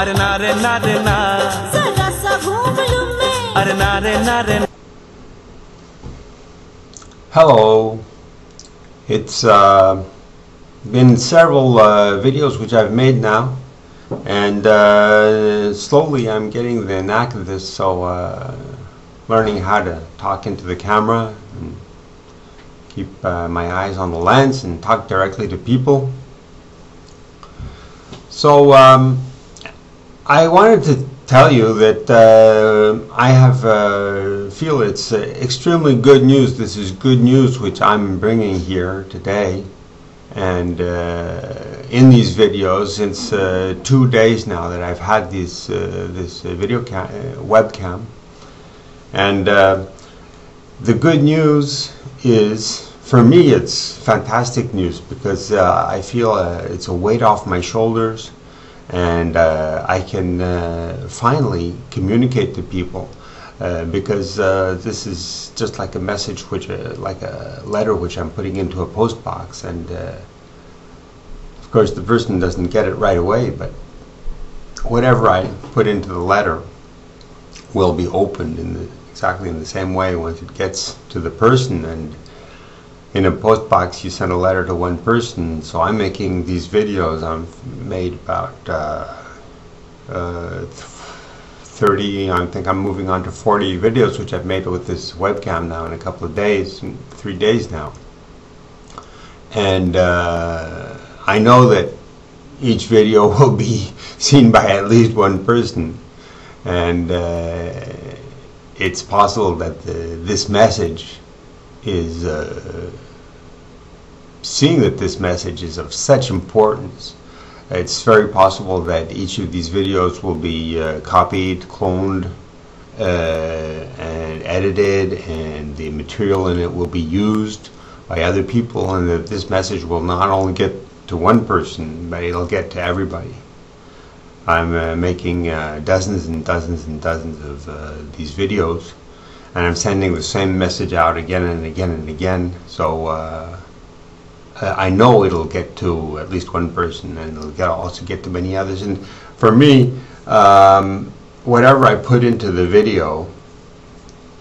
अरे नारे नारे ना जरा सा घूम लूं मैं अरे नारे नारे. Hello, it's been several videos which I've made now, and slowly I'm getting the knack of this, so learning how to talk into the camera and keep my eyes on the lens and talk directly to people. So I wanted to tell you that I feel it's extremely good news. This is good news which I'm bringing here today, and in these videos, since 2 days now that I've had this video webcam, and the good news is, for me, it's fantastic news, because I feel it's a weight off my shoulders, and I can finally communicate to people, because this is just like a message, which like a letter which I'm putting into a post box, and of course the person doesn't get it right away, but whatever I put into the letter will be opened exactly in the same way once it gets to the person. And in a post box you send a letter to one person, so I'm making these videos. I've made about 30, I think I'm moving on to 40 videos which I've made with this webcam now in a couple of days, 3 days now. And I know that each video will be seen by at least one person, and it's possible that this message is seeing that this message is of such importance. It's very possible that each of these videos will be copied, cloned, and edited, and the material in it will be used by other people, and that this message will not only get to one person, but it'll get to everybody. I'm making dozens and dozens and dozens of these videos, and I'm sending the same message out again and again and again, so I know it'll get to at least one person, and it'll also get to many others. And for me, whatever I put into the video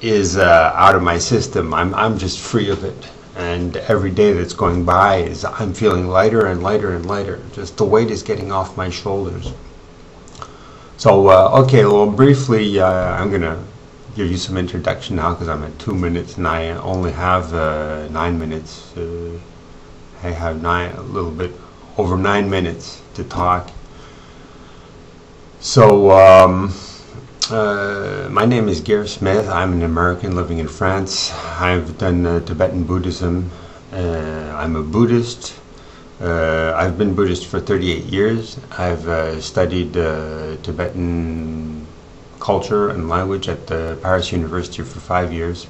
is out of my system. I'm just free of it, and every day that's going by I'm feeling lighter and lighter and lighter. Just the weight is getting off my shoulders. So okay, well, briefly, I'm gonna give you some introduction now, because I'm at 2 minutes and I only have 9 minutes. I have a little bit over 9 minutes to talk. So my name is Gary Smith. I'm an American living in France. I've done Tibetan Buddhism. I'm a Buddhist. I've been Buddhist for 38 years. I've studied Tibetan culture and language at the Paris University for 5 years.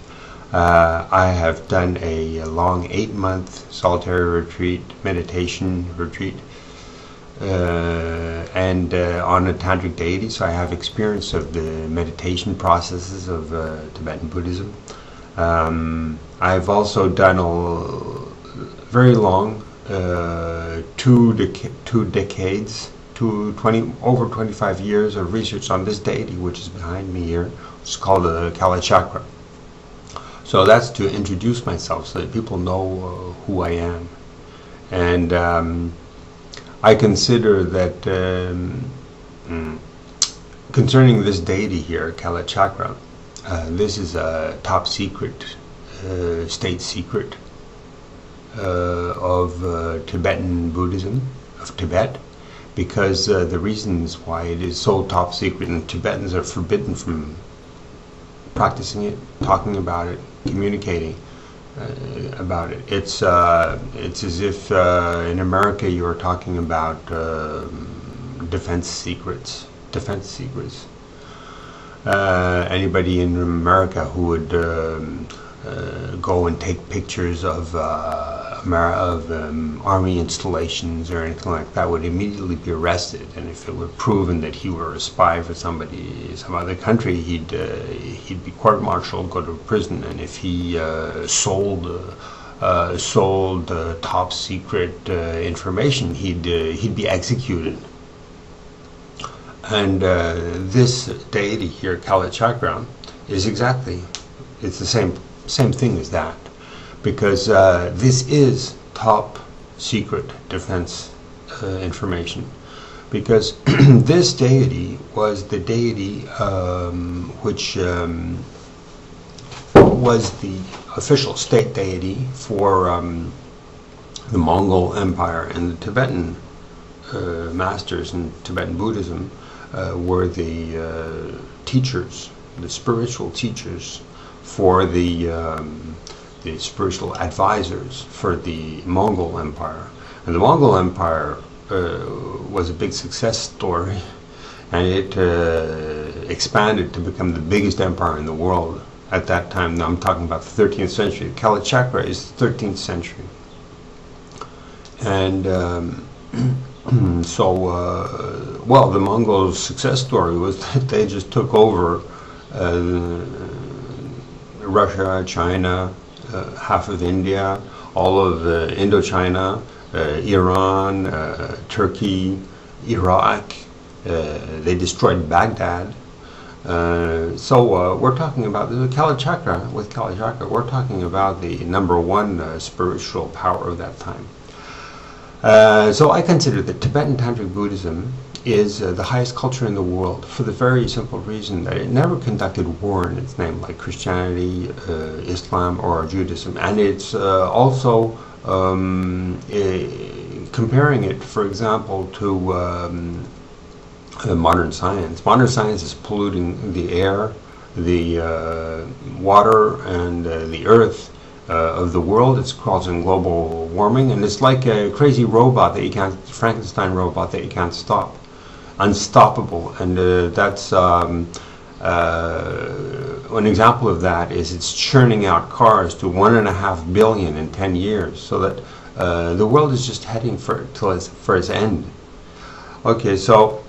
I have done a long 8-month solitary retreat, meditation retreat, and on a tantric deity, so I have experience of the meditation processes of Tibetan Buddhism. I've also done a very long over 25 years of research on this deity, which is behind me here. It's called the Kala Chakra. So that's to introduce myself, so that people know who I am. And I consider that concerning this deity here, Kala Chakra, this is a top secret, state secret. of Tibetan Buddhism, of Tibet, because the reasons why it is so top secret, and Tibetans are forbidden from practicing it, talking about it, communicating about it. It's as if in America you are talking about defense secrets. Anybody in America who would go and take pictures of army installations or anything like that would immediately be arrested, and if it were proven that he were a spy for somebody, some other country, he'd be court-martialed, go to prison, and if he sold top secret information, he'd be executed. And this deity here, Kalachakra, is it's the same thing as that, because this is top secret defense information, because this deity was the deity which was the official state deity for the Mongol Empire, and the Tibetan masters in Tibetan Buddhism were the teachers, the spiritual teachers for the spiritual advisors for the Mongol Empire. And the Mongol Empire was a big success story, and it expanded to become the biggest empire in the world at that time. Now I'm talking about the 13th century. Kalachakra is the 13th century. And well, the Mongols' success story was that they just took over Russia, China, half of India, all of Indochina, Iran, Turkey, Iraq. They destroyed Baghdad. So we're talking about the Kalachakra. With Kalachakra, we're talking about the #1 spiritual power of that time. So I consider that Tibetan Tantric Buddhism is the highest culture in the world, for the very simple reason that it never conducted war in its name like Christianity, Islam, or Judaism. And it's also comparing it, for example, to modern science. Modern science is polluting the air, the water, and the earth of the world. It's causing global warming, and it's like a crazy robot that you can't, Frankenstein robot that you can't stop. Unstoppable. And that's an example of that is it's churning out cars to 1.5 billion in 10 years, so that the world is just heading for its end. Okay, so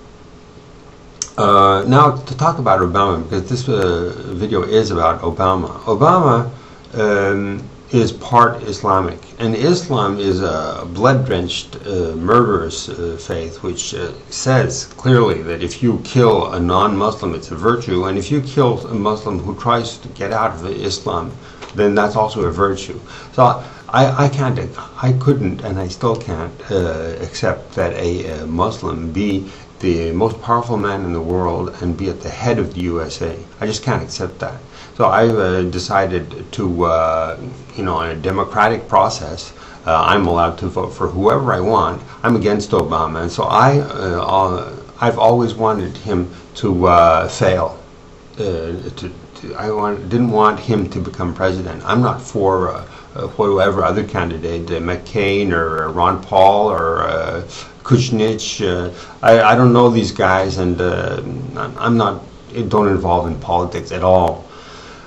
now to talk about Obama, because this video is about Obama. Obama is part Islamic, and Islam is a blood-drenched, murderous faith, which says clearly that if you kill a non-Muslim, it's a virtue, and if you kill a Muslim who tries to get out of Islam, then that's also a virtue. So I couldn't, and I still can't accept that a Muslim be the most powerful man in the world and be at the head of the USA. I just can't accept that. So I've decided to, in a democratic process, I'm allowed to vote for whoever I want. I'm against Obama, and so I've always wanted him to fail. Didn't want him to become president. I'm not for whatever other candidate, McCain or Ron Paul or Kucinich. I don't know these guys, and don't involve in politics at all.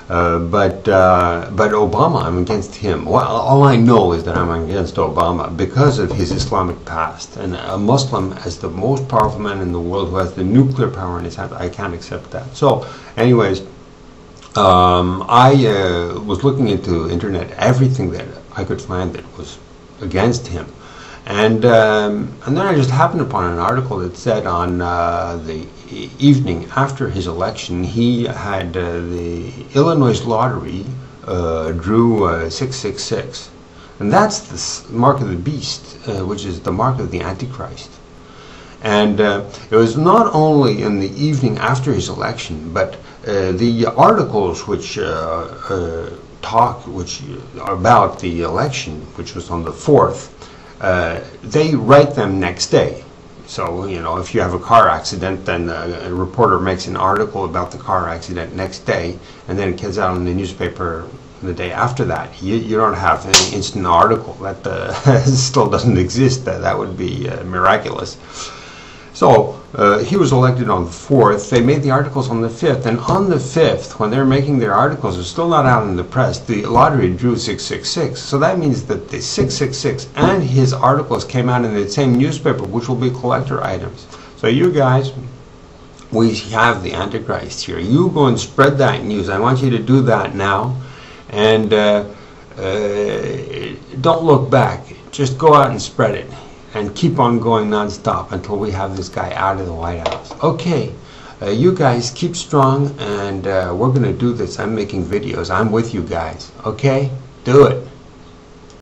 But Obama, I'm against him. Well, all I know is that I'm against Obama because of his Islamic past. And a Muslim as the most powerful man in the world who has the nuclear power in his hand, I can't accept that. So, anyways, I was looking into internet, everything that I could find that was against him. And then I just happened upon an article that said on the evening after his election, he had the Illinois lottery drew 666, and that's the mark of the beast, which is the mark of the Antichrist. And it was not only in the evening after his election, but the articles which talk about the election, which was on the 4th, they write them next day. So, you know, if you have a car accident, then a reporter makes an article about the car accident next day, and then it gets out in the newspaper the day after that. You don't have an instant article. That still doesn't exist. That would be miraculous. So he was elected on the 4th. They made the articles on the 5th, and on the 5th, when they're making their articles, it's still not out in the press, the lottery drew 666. So that means that the 666 and his articles came out in the same newspaper, which will be collector items. So you guys, we have the Antichrist here. You go and spread that news. I want you to do that now. And don't look back. Just go out and spread it. And keep on going non-stop until we have this guy out of the White House. Okay, you guys keep strong, and we're going to do this. I'm making videos. I'm with you guys. Okay? Do it.